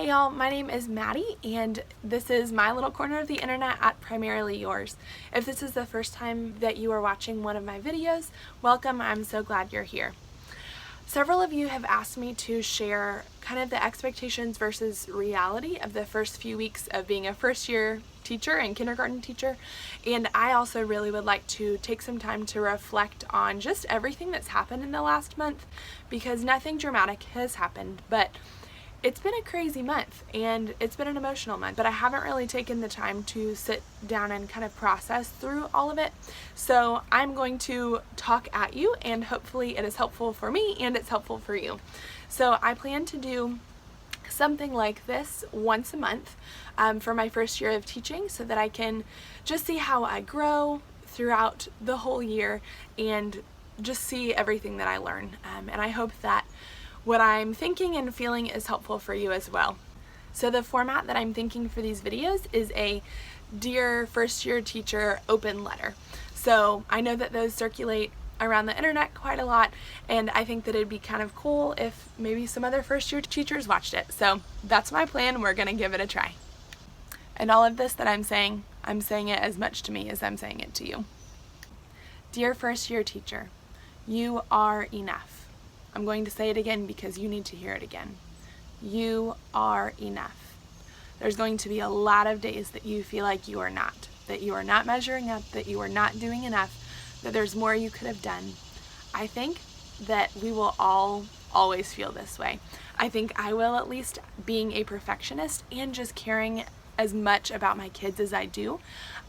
Hey y'all, my name is Maddie and this is my little corner of the internet at Primarily Yours. If this is the first time that you are watching one of my videos, welcome, I'm so glad you're here. Several of you have asked me to share kind of the expectations versus reality of the first few weeks of being a first year teacher and kindergarten teacher, and I also really would like to take some time to reflect on just everything that's happened in the last month, because nothing dramatic has happened, but it's been a crazy month and it's been an emotional month, but I haven't really taken the time to sit down and kind of process through all of it. So I'm going to talk at you and hopefully it is helpful for me and it's helpful for you. So I plan to do something like this once a month for my first year of teaching so that I can just see how I grow throughout the whole year and just see everything that I learn. And I hope that what I'm thinking and feeling is helpful for you as well. So the format that I'm thinking for these videos is a Dear First Year Teacher open letter. So I know that those circulate around the internet quite a lot, and I think that it'd be kind of cool if maybe some other first year teachers watched it. So that's my plan. We're gonna give it a try. And all of this that I'm saying it as much to me as I'm saying it to you. Dear First Year Teacher, you are enough. I'm going to say it again because you need to hear it again. You are enough. There's going to be a lot of days that you feel like you are not, that you are not measuring up, that you are not doing enough, that there's more you could have done. I think that we will all always feel this way. I think I will, at least, being a perfectionist and just caring as much about my kids as I do.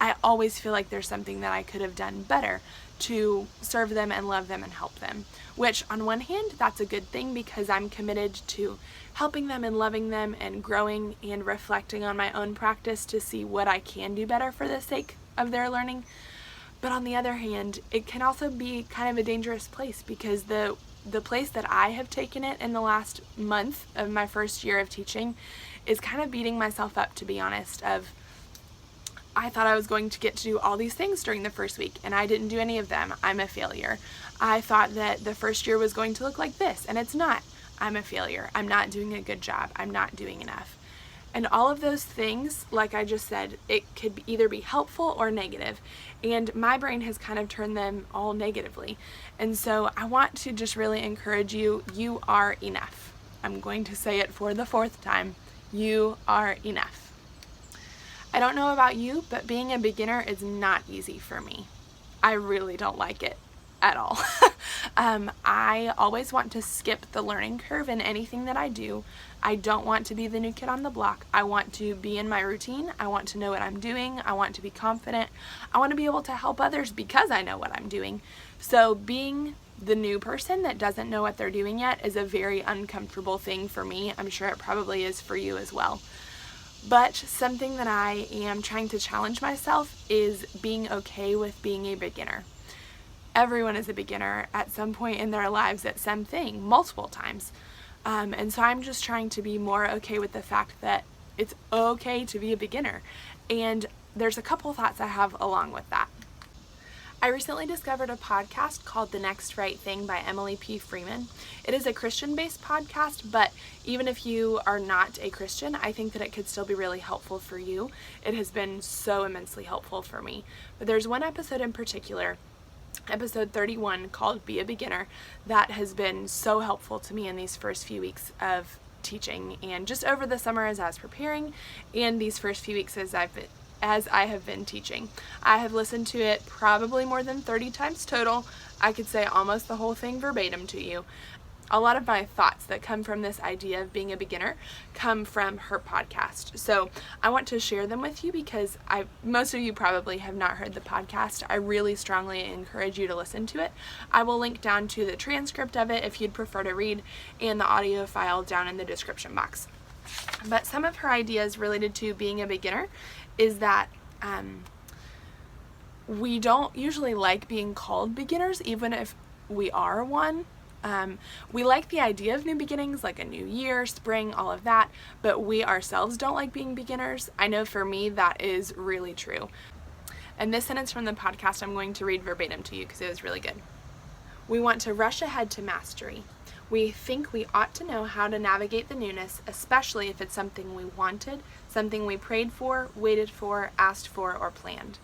I always feel like there's something that I could have done better to serve them and love them and help them, which on one hand, that's a good thing because I'm committed to helping them and loving them and growing and reflecting on my own practice to see what I can do better for the sake of their learning. But on the other hand, it can also be kind of a dangerous place because the place that I have taken it in the last month of my first year of teaching is kind of beating myself up, to be honest, of I thought I was going to get to do all these things during the first week and I didn't do any of them. I'm a failure. I thought that the first year was going to look like this and it's not. I'm a failure. I'm not doing a good job. I'm not doing enough. And all of those things, like I just said, it could either be helpful or negative. And my brain has kind of turned them all negatively. And so I want to just really encourage you, you are enough. I'm going to say it for the fourth time. You are enough. I don't know about you, but being a beginner is not easy for me. I really don't like it at all. I always want to skip the learning curve in anything that I do. I don't want to be the new kid on the block. I want to be in my routine. I want to know what I'm doing. I want to be confident. I want to be able to help others because I know what I'm doing. So being the new person that doesn't know what they're doing yet is a very uncomfortable thing for me. I'm sure it probably is for you as well. But something that I am trying to challenge myself is being okay with being a beginner. Everyone is a beginner at some point in their lives at something, multiple times. And so I'm just trying to be more okay with the fact that it's okay to be a beginner. And there's a couple thoughts I have along with that. I recently discovered a podcast called The Next Right Thing by Emily P. Freeman. It is a Christian-based podcast, but even if you are not a Christian, I think that it could still be really helpful for you. It has been so immensely helpful for me. But there's one episode in particular, episode 31, called Be a Beginner, that has been so helpful to me in these first few weeks of teaching and just over the summer as I was preparing and these first few weeks as I have been teaching. I have listened to it probably more than 30 times total. I could say almost the whole thing verbatim to you. A lot of my thoughts that come from this idea of being a beginner come from her podcast. So I want to share them with you because most of you probably have not heard the podcast. I really strongly encourage you to listen to it. I will link down to the transcript of it if you'd prefer to read and the audio file down in the description box. But some of her ideas related to being a beginner is that we don't usually like being called beginners, even if we are one. We like the idea of new beginnings, like a new year, spring, all of that, but we ourselves don't like being beginners. I know for me that is really true. And this sentence from the podcast I'm going to read verbatim to you because it was really good. We want to rush ahead to mastery. We think we ought to know how to navigate the newness, especially if it's something we wanted, something we prayed for, waited for, asked for, or planned.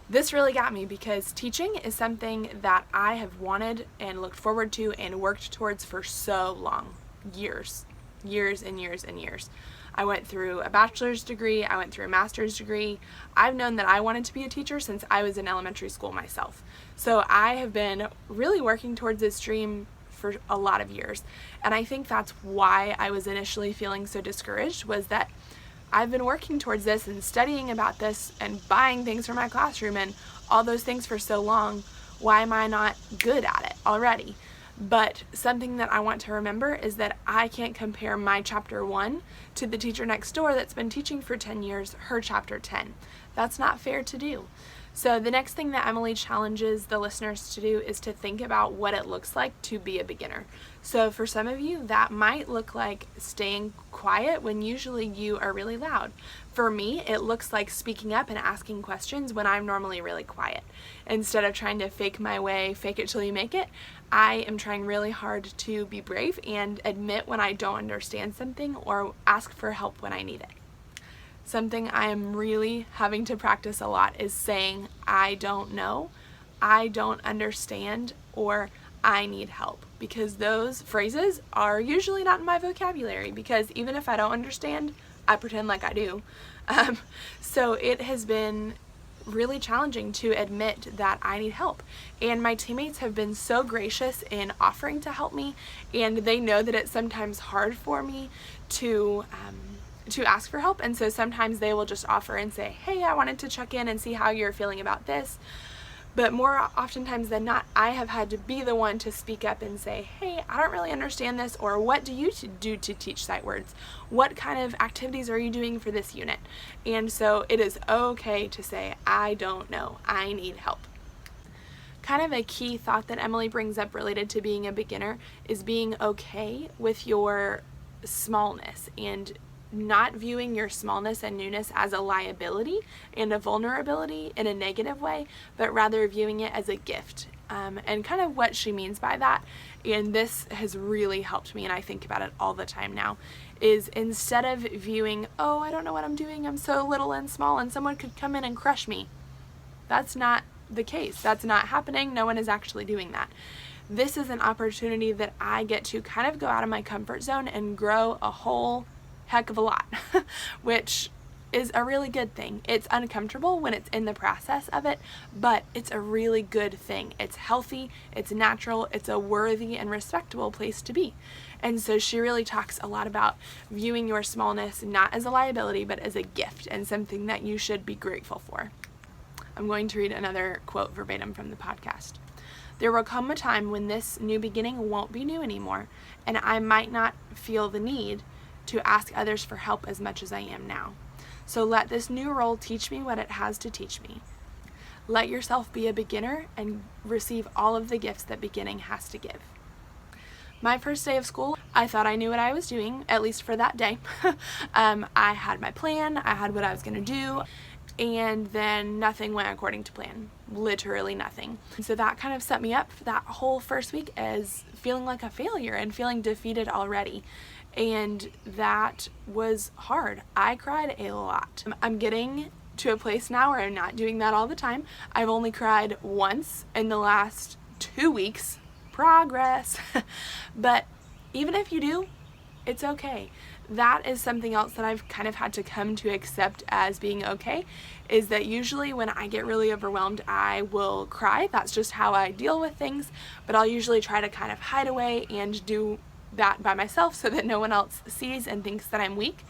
This really got me because teaching is something that I have wanted and looked forward to and worked towards for so long. Years and years. I went through a bachelor's degree, I went through a master's degree. I've known that I wanted to be a teacher since I was in elementary school myself. So I have been really working towards this dream for a lot of years. And I think that's why I was initially feeling so discouraged, was that I've been working towards this and studying about this and buying things for my classroom and all those things for so long. Why am I not good at it already? But something that I want to remember is that I can't compare my chapter 1 to the teacher next door that's been teaching for 10 years, her chapter 10. That's not fair to do. So the next thing that Emily challenges the listeners to do is to think about what it looks like to be a beginner. So for some of you, that might look like staying quiet when usually you are really loud. For me, it looks like speaking up and asking questions when I'm normally really quiet. Instead of trying to fake my way, fake it till you make it, I am trying really hard to be brave and admit when I don't understand something or ask for help when I need it. Something I am really having to practice a lot is saying, I don't know, I don't understand, or I need help, because those phrases are usually not in my vocabulary, because even if I don't understand, I pretend like I do. So it has been really challenging to admit that I need help. And my teammates have been so gracious in offering to help me, and they know that it's sometimes hard for me to ask for help, and so sometimes they will just offer and say, hey, I wanted to check in and see how you're feeling about this. But more oftentimes than not, I have had to be the one to speak up and say, hey, I don't really understand this, or what do you do to teach sight words? What kind of activities are you doing for this unit? And so it is okay to say, I don't know, I need help. Kind of a key thought that Emily brings up related to being a beginner is being okay with your smallness and not viewing your smallness and newness as a liability and a vulnerability in a negative way, but rather viewing it as a gift. And kind of what she means by that, and this has really helped me, and I think about it all the time now, is instead of viewing, oh, I don't know what I'm doing, I'm so little and small and someone could come in and crush me. That's not the case. That's not happening. No one is actually doing that. This is an opportunity that I get to kind of go out of my comfort zone and grow a whole heck of a lot, which is a really good thing. It's uncomfortable when it's in the process of it, but it's a really good thing. It's healthy, it's natural, it's a worthy and respectable place to be. And so she really talks a lot about viewing your smallness not as a liability, but as a gift and something that you should be grateful for. I'm going to read another quote verbatim from the podcast. There will come a time when this new beginning won't be new anymore, and I might not feel the need to ask others for help as much as I am now. So let this new role teach me what it has to teach me. Let yourself be a beginner and receive all of the gifts that beginning has to give. My first day of school, I thought I knew what I was doing, at least for that day. I had my plan, I had what I was going to do, and then nothing went according to plan. Literally nothing. So that kind of set me up for that whole first week as feeling like a failure and feeling defeated already. And that was hard. I cried a lot. I'm getting to a place now where I'm not doing that all the time. I've only cried once in the last 2 weeks. Progress. But even if you do, it's okay. That is something else that I've kind of had to come to accept as being okay, is that usually when I get really overwhelmed, I will cry. That's just how I deal with things, but I'll usually try to kind of hide away and do that by myself so that no one else sees and thinks that I'm weak.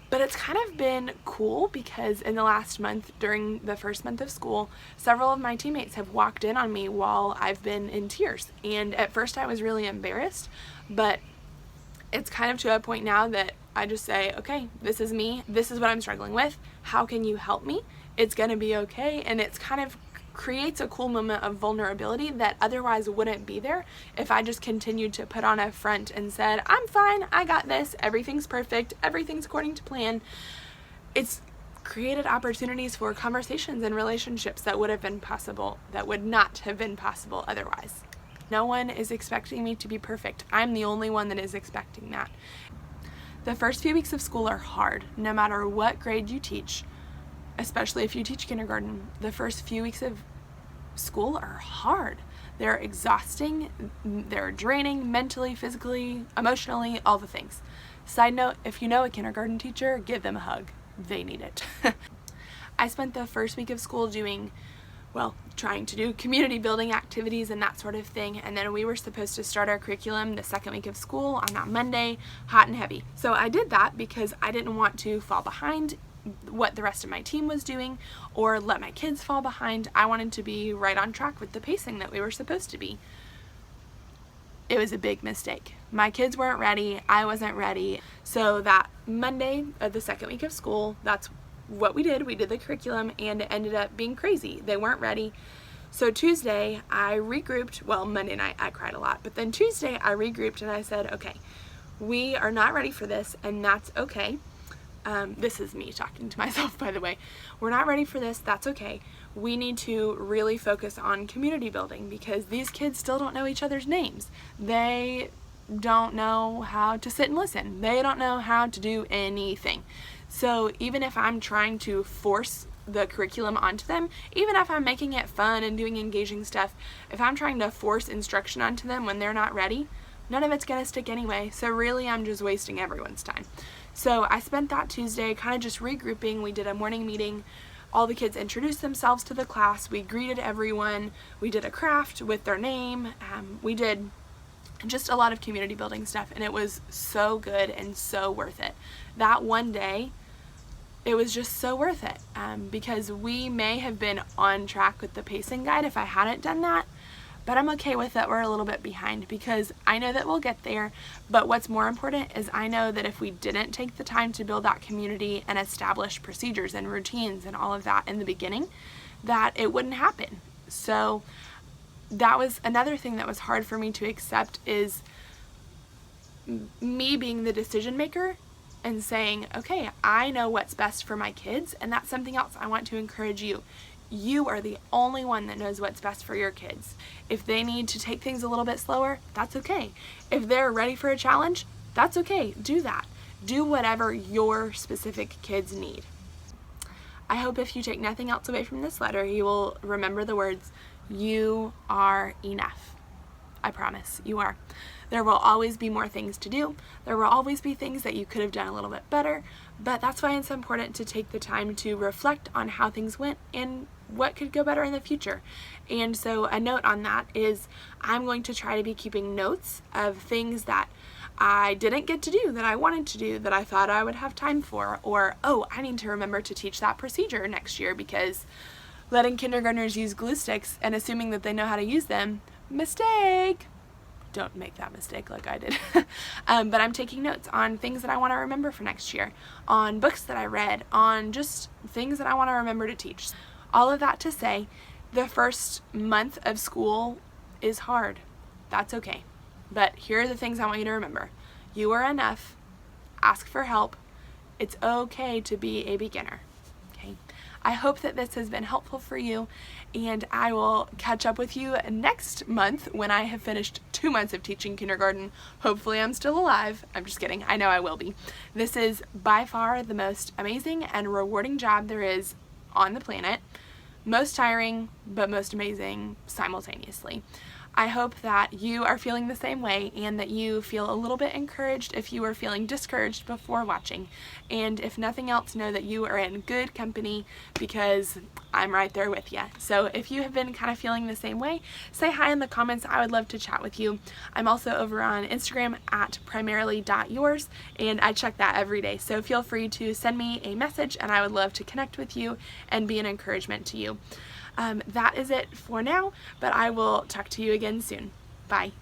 But it's kind of been cool because in the last month, during the first month of school, several of my teammates have walked in on me while I've been in tears. And at first I was really embarrassed, but it's kind of to a point now that I just say, okay, this is me, this is what I'm struggling with, how can you help me? It's gonna be okay. And it's kind of creates a cool moment of vulnerability that otherwise wouldn't be there if I just continued to put on a front and said, I'm fine, I got this, everything's perfect, everything's according to plan. It's created opportunities for conversations and relationships that would not have been possible otherwise. No one is expecting me to be perfect. I'm the only one that is expecting that. The first few weeks of school are hard, no matter what grade you teach, especially if you teach kindergarten. The first few weeks of school are hard. They're exhausting, they're draining mentally, physically, emotionally, all the things. Side note, if you know a kindergarten teacher, give them a hug. They need it. I spent the first week of school trying to do community building activities and that sort of thing, and then we were supposed to start our curriculum the second week of school on that Monday, hot and heavy. So I did that because I didn't want to fall behind what the rest of my team was doing or let my kids fall behind. I wanted to be right on track with the pacing that we were supposed to be. It was a big mistake. My kids weren't ready, I wasn't ready. So that Monday of the second week of school, that's what we did. We did the curriculum and it ended up being crazy. They weren't ready. So Tuesday I regrouped. Well, Monday night I cried a lot, but then Tuesday I regrouped and I said, okay, we are not ready for this, and that's okay. This is me talking to myself, by the way. We're not ready for this, that's okay. We need to really focus on community building because these kids still don't know each other's names. They don't know how to sit and listen. They don't know how to do anything. So even if I'm trying to force the curriculum onto them, even if I'm making it fun and doing engaging stuff, if I'm trying to force instruction onto them when they're not ready, none of it's going to stick anyway. So really I'm just wasting everyone's time. So I spent that Tuesday kind of just regrouping. We did a morning meeting. All the kids introduced themselves to the class. We greeted everyone. We did a craft with their name. We did just a lot of community building stuff, and it was so good and so worth it. That one day, it was just so worth it because we may have been on track with the pacing guide if I hadn't done that, but I'm okay with that. We're a little bit behind because I know that we'll get there, but what's more important is I know that if we didn't take the time to build that community and establish procedures and routines and all of that in the beginning, that it wouldn't happen. So that was another thing that was hard for me to accept, is me being the decision maker and saying, okay, I know what's best for my kids, and that's something else I want to encourage you. You are the only one that knows what's best for your kids. If they need to take things a little bit slower, that's okay. If they're ready for a challenge, that's okay. Do that. Do whatever your specific kids need. I hope if you take nothing else away from this letter, you will remember the words, you are enough. I promise, you are. There will always be more things to do. There will always be things that you could have done a little bit better, but that's why it's important to take the time to reflect on how things went and what could go better in the future. And so a note on that is I'm going to try to be keeping notes of things that I didn't get to do, that I wanted to do, that I thought I would have time for, or, oh, I need to remember to teach that procedure next year because letting kindergartners use glue sticks and assuming that they know how to use them, mistake. Don't make that mistake like I did. But I'm taking notes on things that I want to remember for next year, on books that I read, on just things that I want to remember to teach. All of that to say, the first month of school is hard. That's okay. But here are the things I want you to remember. You are enough. Ask for help. It's okay to be a beginner. Okay. I hope that this has been helpful for you, and I will catch up with you next month when I have finished 2 months of teaching kindergarten. Hopefully I'm still alive. I'm just kidding. I know I will be. This is by far the most amazing and rewarding job there is on the planet. Most tiring, but most amazing simultaneously. I hope that you are feeling the same way and that you feel a little bit encouraged if you are feeling discouraged before watching. And if nothing else, know that you are in good company because I'm right there with you. So if you have been kind of feeling the same way, say hi in the comments. I would love to chat with you. I'm also over on Instagram at primarily.yours, and I check that every day. So feel free to send me a message and I would love to connect with you and be an encouragement to you. That is it for now, but I will talk to you again soon. Bye.